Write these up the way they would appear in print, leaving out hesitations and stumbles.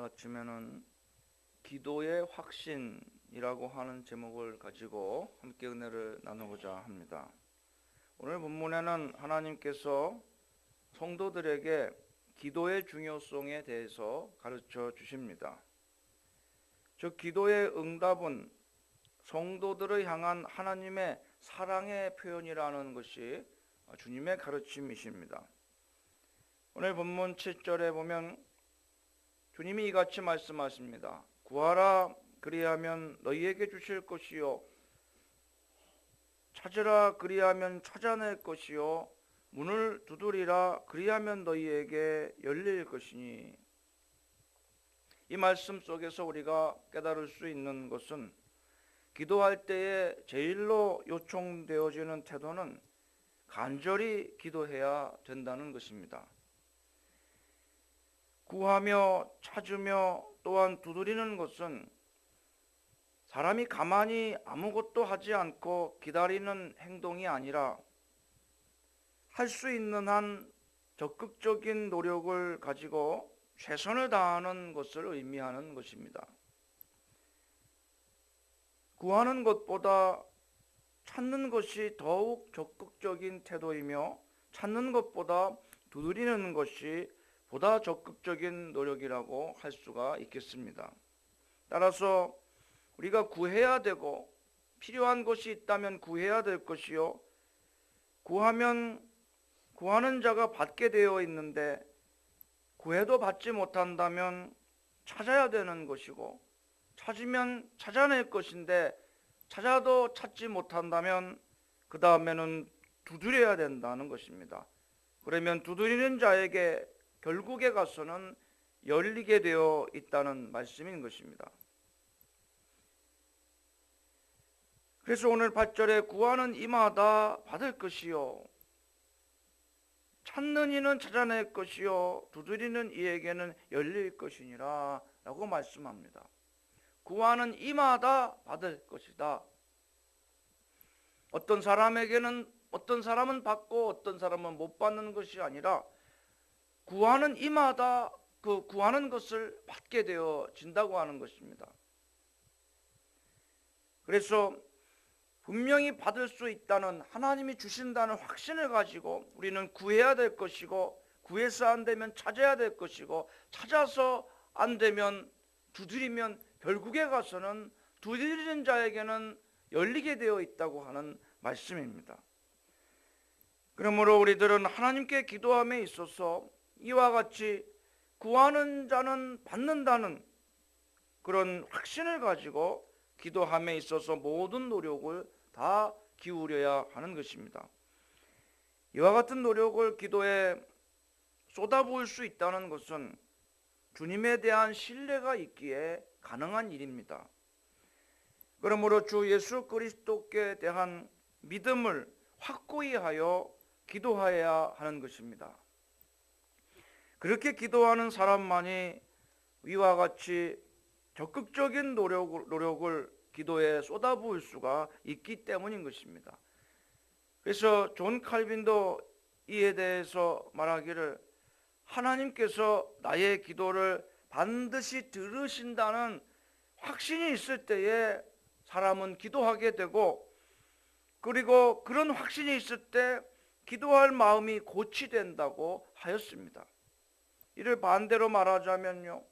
오늘 아침에는 기도의 확신이라고 하는 제목을 가지고 함께 은혜를 나누고자 합니다. 오늘 본문에는 하나님께서 성도들에게 기도의 중요성에 대해서 가르쳐 주십니다. 즉 기도의 응답은 성도들을 향한 하나님의 사랑의 표현이라는 것이 주님의 가르침이십니다. 오늘 본문 7절에 보면 주님이 이같이 말씀하십니다. 구하라 그리하면 너희에게 주실 것이요 찾으라 그리하면 찾아낼 것이요 문을 두드리라 그리하면 너희에게 열릴 것이니. 이 말씀 속에서 우리가 깨달을 수 있는 것은 기도할 때에 제일로 요청되어지는 태도는 간절히 기도해야 된다는 것입니다. 구하며 찾으며 또한 두드리는 것은 사람이 가만히 아무것도 하지 않고 기다리는 행동이 아니라 할 수 있는 한 적극적인 노력을 가지고 최선을 다하는 것을 의미하는 것입니다. 구하는 것보다 찾는 것이 더욱 적극적인 태도이며 찾는 것보다 두드리는 것이 보다 적극적인 노력이라고 할 수가 있겠습니다. 따라서 우리가 구해야 되고 필요한 것이 있다면 구해야 될 것이요 구하면 구하는 자가 받게 되어 있는데 구해도 받지 못한다면 찾아야 되는 것이고 찾으면 찾아낼 것인데 찾아도 찾지 못한다면 그 다음에는 두드려야 된다는 것입니다. 그러면 두드리는 자에게 결국에 가서는 열리게 되어 있다는 말씀인 것입니다. 그래서 오늘 8절에 구하는 이마다 받을 것이요 찾는 이는 찾아낼 것이요 두드리는 이에게는 열릴 것이니라 라고 말씀합니다. 구하는 이마다 받을 것이다. 어떤 사람에게는 어떤 사람은 받고 어떤 사람은 못 받는 것이 아니라 구하는 이마다 그 구하는 것을 받게 되어진다고 하는 것입니다. 그래서 분명히 받을 수 있다는 하나님이 주신다는 확신을 가지고 우리는 구해야 될 것이고 구해서 안 되면 찾아야 될 것이고 찾아서 안 되면 두드리면 결국에 가서는 두드리는 자에게는 열리게 되어 있다고 하는 말씀입니다. 그러므로 우리들은 하나님께 기도함에 있어서 이와 같이 구하는 자는 받는다는 그런 확신을 가지고 기도함에 있어서 모든 노력을 다 기울여야 하는 것입니다. 이와 같은 노력을 기도에 쏟아부을 수 있다는 것은 주님에 대한 신뢰가 있기에 가능한 일입니다. 그러므로 주 예수 그리스도께 대한 믿음을 확고히 하여 기도해야 하는 것입니다. 그렇게 기도하는 사람만이 이와 같이 적극적인 노력을 기도에 쏟아부을 수가 있기 때문인 것입니다. 그래서 존 칼빈도 이에 대해서 말하기를 하나님께서 나의 기도를 반드시 들으신다는 확신이 있을 때에 사람은 기도하게 되고 그리고 그런 확신이 있을 때 기도할 마음이 고취된다고 하였습니다. 이를 반대로 말하자면요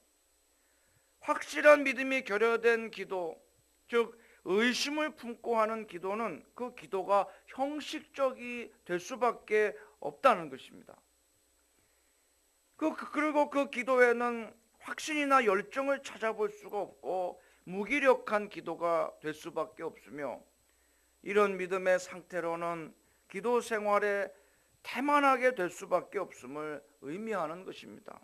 확실한 믿음이 결여된 기도 즉 의심을 품고 하는 기도는 그 기도가 형식적이 될 수밖에 없다는 것입니다. 그리고 그 기도에는 확신이나 열정을 찾아볼 수가 없고 무기력한 기도가 될 수밖에 없으며 이런 믿음의 상태로는 기도 생활에 태만하게 될 수밖에 없음을 의미하는 것입니다.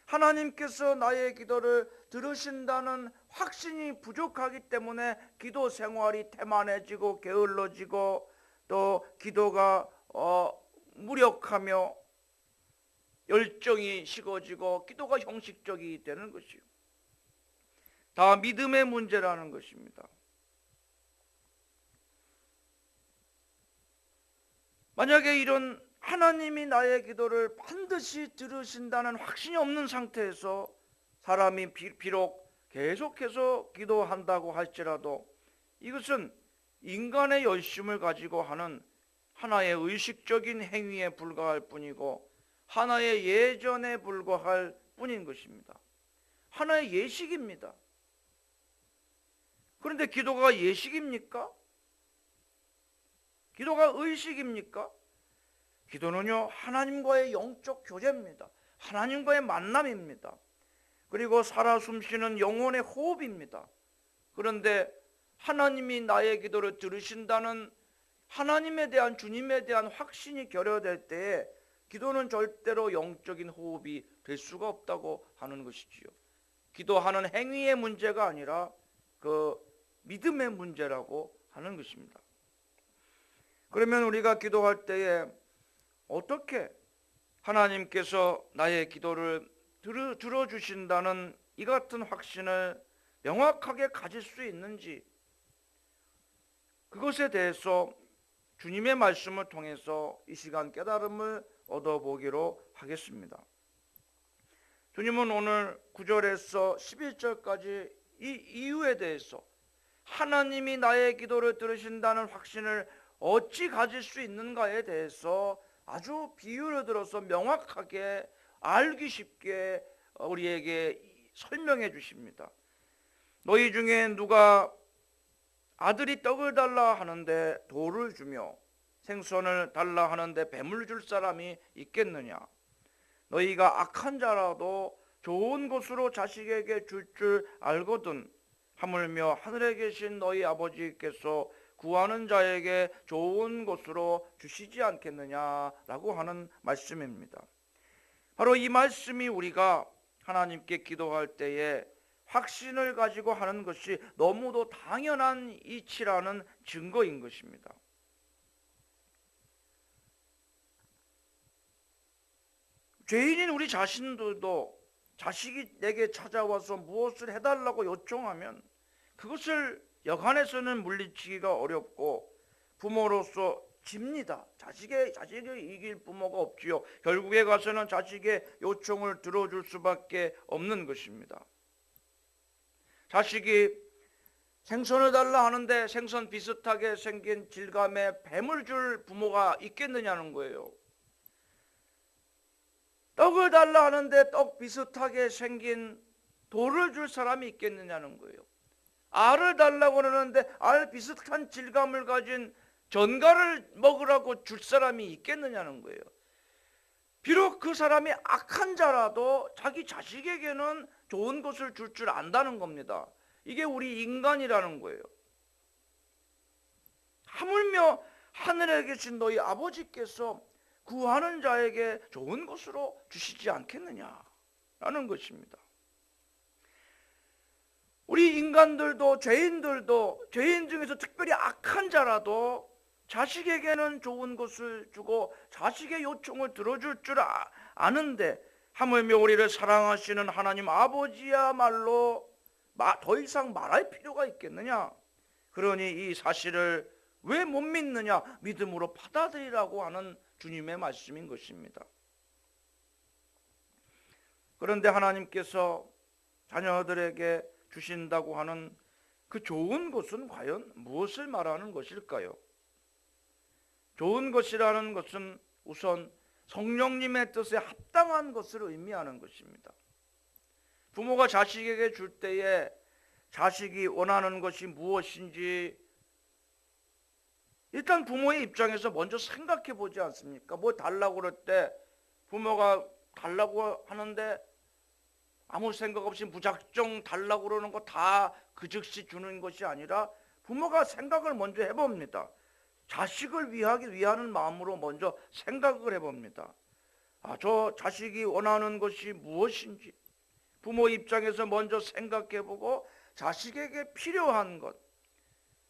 하나님께서 나의 기도를 들으신다는 확신이 부족하기 때문에 기도 생활이 태만해지고 게을러지고 또 기도가 무력하며 열정이 식어지고 기도가 형식적이 되는 것이요. 다 믿음의 문제라는 것입니다. 만약에 이런 하나님이 나의 기도를 반드시 들으신다는 확신이 없는 상태에서 사람이 비록 계속해서 기도한다고 할지라도 이것은 인간의 열심을 가지고 하는 하나의 의식적인 행위에 불과할 뿐이고 하나의 예전에 불과할 뿐인 것입니다. 하나의 예식입니다. 그런데 기도가 예식입니까? 기도가 의식입니까? 기도는요, 하나님과의 영적 교제입니다. 하나님과의 만남입니다. 그리고 살아 숨쉬는 영혼의 호흡입니다. 그런데 하나님이 나의 기도를 들으신다는 하나님에 대한, 주님에 대한 확신이 결여될 때에 기도는 절대로 영적인 호흡이 될 수가 없다고 하는 것이지요. 기도하는 행위의 문제가 아니라 그 믿음의 문제라고 하는 것입니다. 그러면 우리가 기도할 때에 어떻게 하나님께서 나의 기도를 들어주신다는 이 같은 확신을 명확하게 가질 수 있는지, 그것에 대해서 주님의 말씀을 통해서 이 시간 깨달음을 얻어보기로 하겠습니다. 주님은 오늘 9절에서 11절까지 이 이유에 대해서 하나님이 나의 기도를 들으신다는 확신을 어찌 가질 수 있는가에 대해서 아주 비유를 들어서 명확하게 알기 쉽게 우리에게 설명해 주십니다. 너희 중에 누가 아들이 떡을 달라 하는데 돌을 주며 생선을 달라 하는데 뱀을 줄 사람이 있겠느냐? 너희가 악한 자라도 좋은 것으로 자식에게 줄 알거든 하물며 하늘에 계신 너희 아버지께서 구하는 자에게 좋은 것으로 주시지 않겠느냐라고 하는 말씀입니다. 바로 이 말씀이 우리가 하나님께 기도할 때에 확신을 가지고 하는 것이 너무도 당연한 이치라는 증거인 것입니다. 죄인인 우리 자신들도 자식이 내게 찾아와서 무엇을 해달라고 요청하면 그것을 여간해서는 물리치기가 어렵고 부모로서 집니다. 자식을 이길 부모가 없지요. 결국에 가서는 자식의 요청을 들어줄 수밖에 없는 것입니다. 자식이 생선을 달라 하는데 생선 비슷하게 생긴 질감의 뱀을 줄 부모가 있겠느냐는 거예요. 떡을 달라 하는데 떡 비슷하게 생긴 돌을 줄 사람이 있겠느냐는 거예요. 알을 달라고 그러는데 알 비슷한 질감을 가진 전갈을 먹으라고 줄 사람이 있겠느냐는 거예요. 비록 그 사람이 악한 자라도 자기 자식에게는 좋은 것을 줄 안다는 겁니다. 이게 우리 인간이라는 거예요. 하물며 하늘에 계신 너희 아버지께서 구하는 자에게 좋은 것으로 주시지 않겠느냐라는 것입니다. 우리 인간들도 죄인들도 죄인 중에서 특별히 악한 자라도 자식에게는 좋은 것을 주고 자식의 요청을 들어줄 줄 아는데 하물며 우리를 사랑하시는 하나님 아버지야말로 더 이상 말할 필요가 있겠느냐? 그러니 이 사실을 왜 못 믿느냐? 믿음으로 받아들이라고 하는 주님의 말씀인 것입니다. 그런데 하나님께서 자녀들에게 주신다고 하는 그 좋은 것은 과연 무엇을 말하는 것일까요? 좋은 것이라는 것은 우선 성령님의 뜻에 합당한 것을 의미하는 것입니다. 부모가 자식에게 줄 때에 자식이 원하는 것이 무엇인지 일단 부모의 입장에서 먼저 생각해 보지 않습니까? 뭐 달라고 그럴 때 부모가 달라고 하는데 아무 생각 없이 무작정 달라고 그러는 거 다 그 즉시 주는 것이 아니라 부모가 생각을 먼저 해봅니다. 자식을 위하는 마음으로 먼저 생각을 해봅니다. 저 자식이 원하는 것이 무엇인지 부모 입장에서 먼저 생각해보고 자식에게 필요한 것,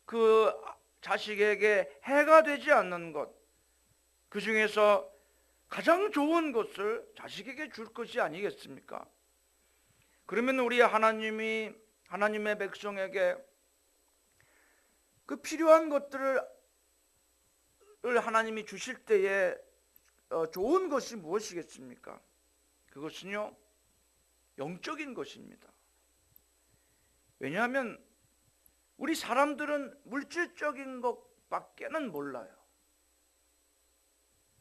그 자식에게 해가 되지 않는 것, 그 중에서 가장 좋은 것을 자식에게 줄 것이 아니겠습니까? 그러면 우리 하나님의 백성에게 그 필요한 것들을 하나님이 주실 때에 좋은 것이 무엇이겠습니까? 그것은요, 영적인 것입니다. 왜냐하면 우리 사람들은 물질적인 것밖에는 몰라요.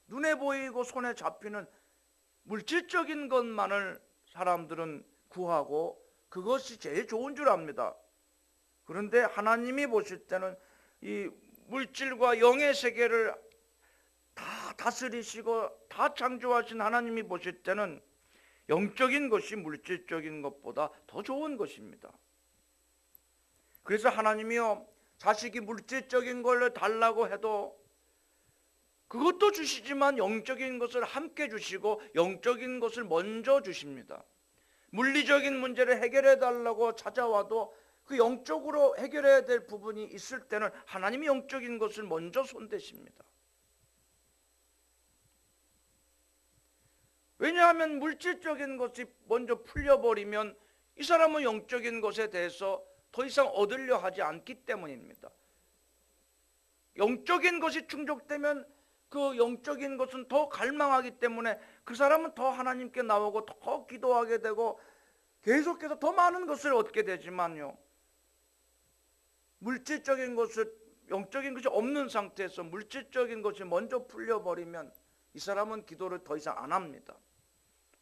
눈에 보이고 손에 잡히는 물질적인 것만을 사람들은 구하고 그것이 제일 좋은 줄 압니다. 그런데 하나님이 보실 때는 이 물질과 영의 세계를 다 다스리시고 다 창조하신 하나님이 보실 때는 영적인 것이 물질적인 것보다 더 좋은 것입니다. 그래서 하나님이요, 자식이 물질적인 걸 달라고 해도 그것도 주시지만 영적인 것을 함께 주시고 영적인 것을 먼저 주십니다. 물리적인 문제를 해결해 달라고 찾아와도 그 영적으로 해결해야 될 부분이 있을 때는 하나님이 영적인 것을 먼저 손대십니다. 왜냐하면 물질적인 것이 먼저 풀려버리면 이 사람은 영적인 것에 대해서 더 이상 얻으려 하지 않기 때문입니다. 영적인 것이 충족되면 그 영적인 것은 더 갈망하기 때문에 그 사람은 더 하나님께 나오고 더 기도하게 되고 계속해서 더 많은 것을 얻게 되지만요, 물질적인 것을, 영적인 것이 없는 상태에서 물질적인 것이 먼저 풀려버리면 이 사람은 기도를 더 이상 안 합니다.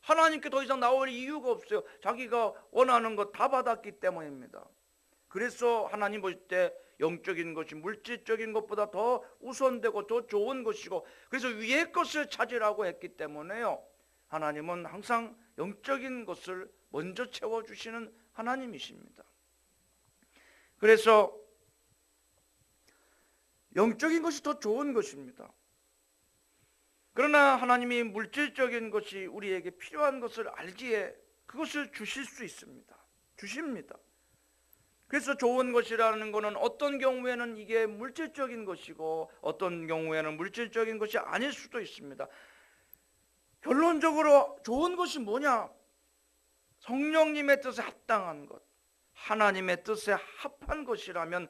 하나님께 더 이상 나올 이유가 없어요. 자기가 원하는 것 다 받았기 때문입니다. 그래서 하나님 보실 때 영적인 것이 물질적인 것보다 더 우선되고 더 좋은 것이고, 그래서 위의 것을 찾으라고 했기 때문에요, 하나님은 항상 영적인 것을 먼저 채워주시는 하나님이십니다. 그래서 영적인 것이 더 좋은 것입니다. 그러나 하나님이 물질적인 것이 우리에게 필요한 것을 알기에 그것을 주실 수 있습니다. 주십니다. 그래서 좋은 것이라는 것은 어떤 경우에는 이게 물질적인 것이고 어떤 경우에는 물질적인 것이 아닐 수도 있습니다. 결론적으로 좋은 것이 뭐냐? 성령님의 뜻에 합당한 것, 하나님의 뜻에 합한 것이라면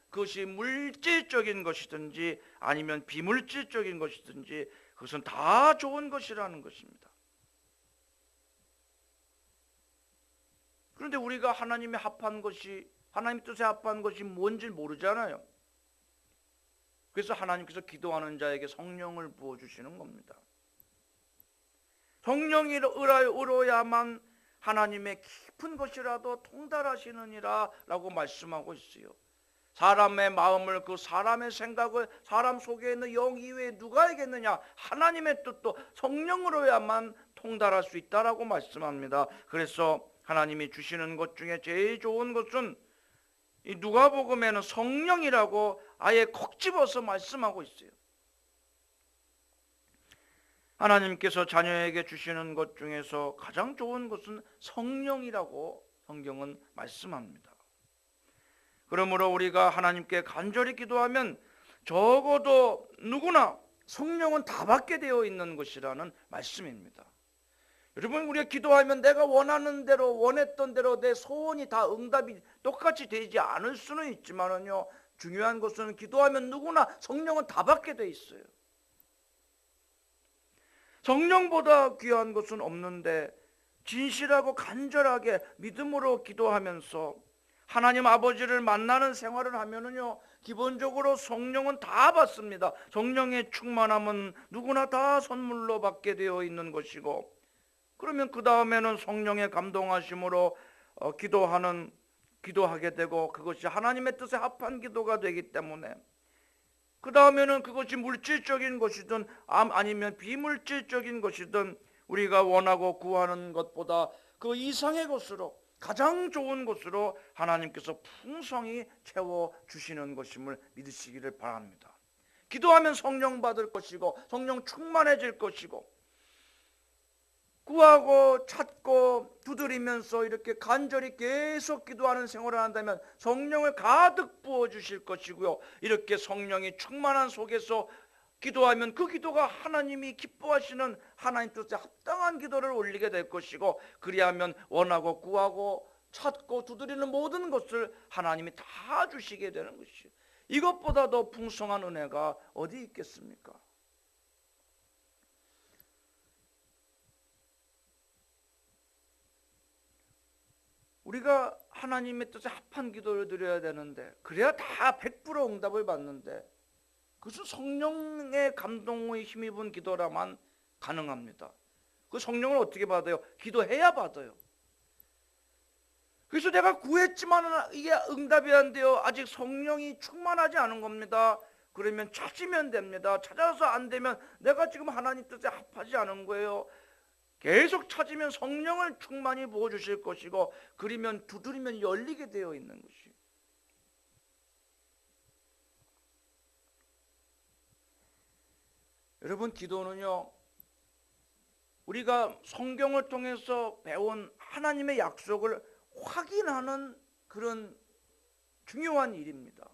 그것이 물질적인 것이든지 아니면 비물질적인 것이든지 그것은 다 좋은 것이라는 것입니다. 그런데 우리가 하나님의 합한 것이, 하나님 뜻에 합한 것이 뭔지 모르잖아요. 그래서 하나님께서 기도하는 자에게 성령을 부어주시는 겁니다. 성령이 으로야만 하나님의 깊은 것이라도 통달하시느니라 라고 말씀하고 있어요. 사람의 마음을, 그 사람의 생각을 사람 속에 있는 영 이외에 누가 알겠느냐? 하나님의 뜻도 성령으로야만 통달할 수 있다라고 말씀합니다. 그래서 하나님이 주시는 것 중에 제일 좋은 것은 이 누가복음에는 성령이라고 아예 콕 집어서 말씀하고 있어요. 하나님께서 자녀에게 주시는 것 중에서 가장 좋은 것은 성령이라고 성경은 말씀합니다. 그러므로 우리가 하나님께 간절히 기도하면 적어도 누구나 성령은 다 받게 되어 있는 것이라는 말씀입니다. 여러분, 우리가 기도하면 내가 원하는 대로, 원했던 대로 내 소원이 다 응답이 똑같이 되지 않을 수는 있지만은요, 중요한 것은 기도하면 누구나 성령은 다 받게 돼 있어요. 성령보다 귀한 것은 없는데 진실하고 간절하게 믿음으로 기도하면서 하나님 아버지를 만나는 생활을 하면은요, 기본적으로 성령은 다 받습니다. 성령의 충만함은 누구나 다 선물로 받게 되어 있는 것이고, 그러면 그 다음에는 성령의 감동하심으로 기도하게 되고 그것이 하나님의 뜻에 합한 기도가 되기 때문에 그 다음에는 그것이 물질적인 것이든 아니면 비물질적인 것이든 우리가 원하고 구하는 것보다 그 이상의 것으로, 가장 좋은 것으로 하나님께서 풍성히 채워주시는 것임을 믿으시기를 바랍니다. 기도하면 성령 받을 것이고 성령 충만해질 것이고, 구하고 찾고 두드리면서 이렇게 간절히 계속 기도하는 생활을 한다면 성령을 가득 부어주실 것이고요, 이렇게 성령이 충만한 속에서 기도하면 그 기도가 하나님이 기뻐하시는 하나님 뜻에 합당한 기도를 올리게 될 것이고, 그리하면 원하고 구하고 찾고 두드리는 모든 것을 하나님이 다 주시게 되는 것이에요. 이것보다 더 풍성한 은혜가 어디 있겠습니까? 우리가 하나님의 뜻에 합한 기도를 드려야 되는데, 그래야 다 100% 응답을 받는데, 그것은 성령의 감동에 힘입은 기도라만 가능합니다. 그 성령을 어떻게 받아요? 기도해야 받아요. 그래서 내가 구했지만 이게 응답이 안 돼요. 아직 성령이 충만하지 않은 겁니다. 그러면 찾으면 됩니다. 찾아서 안 되면 내가 지금 하나님 뜻에 합하지 않은 거예요. 계속 찾으면 성령을 충만히 부어주실 것이고, 그러면 두드리면 열리게 되어 있는 것이. 여러분, 기도는요, 우리가 성경을 통해서 배운 하나님의 약속을 확인하는 그런 중요한 일입니다.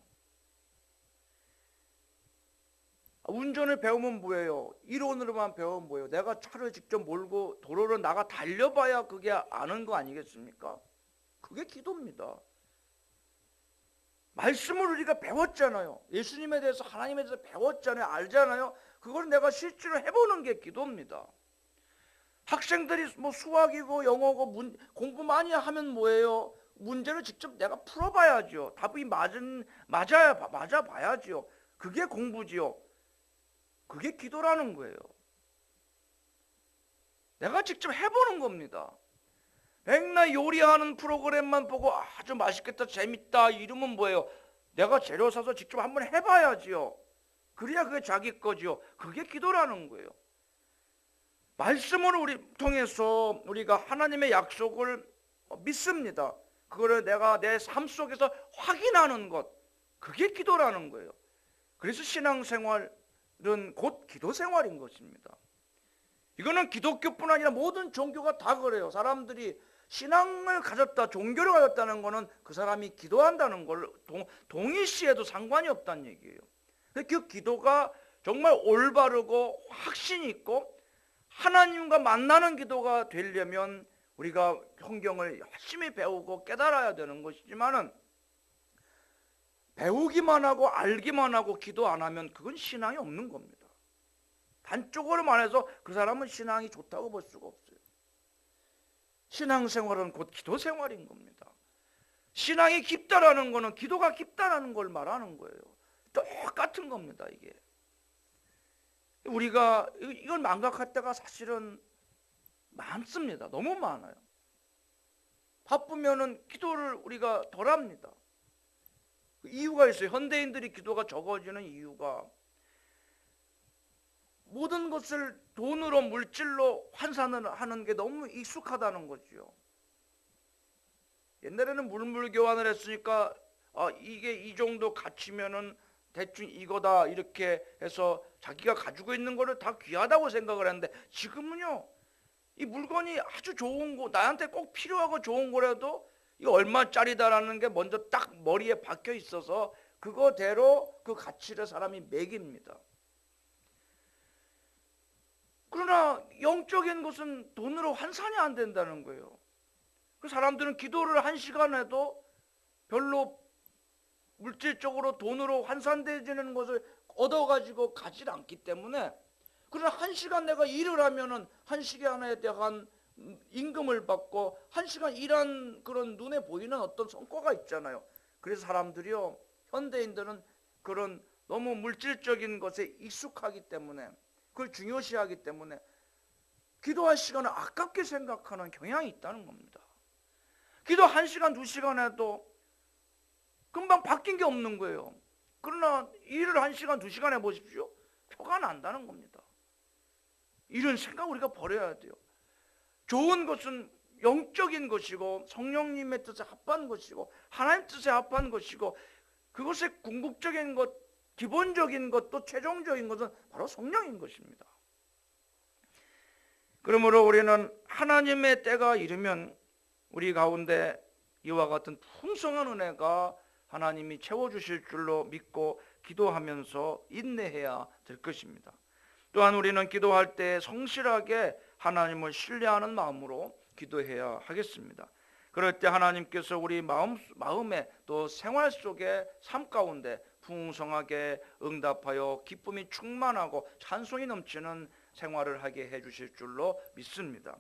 운전을 배우면 뭐예요? 이론으로만 배우면 뭐예요? 내가 차를 직접 몰고 도로로 나가 달려봐야 그게 아는 거 아니겠습니까? 그게 기도입니다. 말씀을 우리가 배웠잖아요. 예수님에 대해서, 하나님에 대해서 배웠잖아요. 알잖아요. 그걸 내가 실제로 해보는 게 기도입니다. 학생들이 뭐 수학이고 영어고 공부 많이 하면 뭐예요? 문제를 직접 내가 풀어봐야죠. 답이 맞아 봐야죠. 그게 공부지요. 그게 기도라는 거예요. 내가 직접 해보는 겁니다. 맨날 요리하는 프로그램만 보고 아주 맛있겠다, 재밌다 이러면 뭐예요? 내가 재료 사서 직접 한번 해봐야지요. 그래야 그게 자기 거지요. 그게 기도라는 거예요. 말씀을 우리 통해서 우리가 하나님의 약속을 믿습니다. 그거를 내가 내 삶 속에서 확인하는 것, 그게 기도라는 거예요. 그래서 신앙생활은 곧 기도생활인 것입니다. 이거는 기독교뿐 아니라 모든 종교가 다 그래요. 사람들이 신앙을 가졌다, 종교를 가졌다는 것은 그 사람이 기도한다는 걸 동일시해도 상관이 없다는 얘기예요. 그 기도가 정말 올바르고 확신 있고 하나님과 만나는 기도가 되려면 우리가 성경을 열심히 배우고 깨달아야 되는 것이지만은, 배우기만 하고 알기만 하고 기도 안 하면 그건 신앙이 없는 겁니다. 단적으로 말해서 그 사람은 신앙이 좋다고 볼 수가 없어요. 신앙생활은 곧 기도생활인 겁니다. 신앙이 깊다라는 것은 기도가 깊다라는 걸 말하는 거예요. 똑같은 겁니다, 이게. 우리가 이걸 망각할 때가 사실은 많습니다. 너무 많아요. 바쁘면은 기도를 우리가 덜 합니다. 이유가 있어요. 현대인들이 기도가 적어지는 이유가, 모든 것을 돈으로, 물질로 환산을 하는 게 너무 익숙하다는 거죠. 옛날에는 물물 교환을 했으니까 이게 이 정도 가치면은 대충 이거다 이렇게 해서 자기가 가지고 있는 거를 다 귀하다고 생각을 했는데, 지금은요, 이 물건이 아주 좋은 거, 나한테 꼭 필요하고 좋은 거라도 이거 얼마짜리다라는 게 먼저 딱 머리에 박혀 있어서 그거대로 그 가치를 사람이 매깁니다. 그러나 영적인 것은 돈으로 환산이 안 된다는 거예요. 그 사람들은 기도를 1시간 해도 별로 물질적으로 돈으로 환산되지는 것을 얻어가지고 가지 않기 때문에, 그러나 1시간 내가 일을 하면은 1시간에 대한 임금을 받고 1시간 일한 그런 눈에 보이는 어떤 성과가 있잖아요. 그래서 사람들이요, 현대인들은 그런 너무 물질적인 것에 익숙하기 때문에, 그걸 중요시하기 때문에 기도할 시간을 아깝게 생각하는 경향이 있다는 겁니다. 기도 1시간, 2시간 해도 금방 바뀐 게 없는 거예요. 그러나 일을 1시간, 2시간 해보십시오. 표가 난다는 겁니다. 이런 생각 우리가 버려야 돼요. 좋은 것은 영적인 것이고 성령님의 뜻에 합한 것이고 하나님 뜻에 합한 것이고, 그것의 궁극적인 것, 기본적인 것, 또 최종적인 것은 바로 성령인 것입니다. 그러므로 우리는 하나님의 때가 이르면 우리 가운데 이와 같은 풍성한 은혜가 하나님이 채워주실 줄로 믿고 기도하면서 인내해야 될 것입니다. 또한 우리는 기도할 때 성실하게 하나님을 신뢰하는 마음으로 기도해야 하겠습니다. 그럴 때 하나님께서 우리 마음에 또 생활 속에 삶 가운데 풍성하게 응답하여 기쁨이 충만하고 찬송이 넘치는 생활을 하게 해주실 줄로 믿습니다.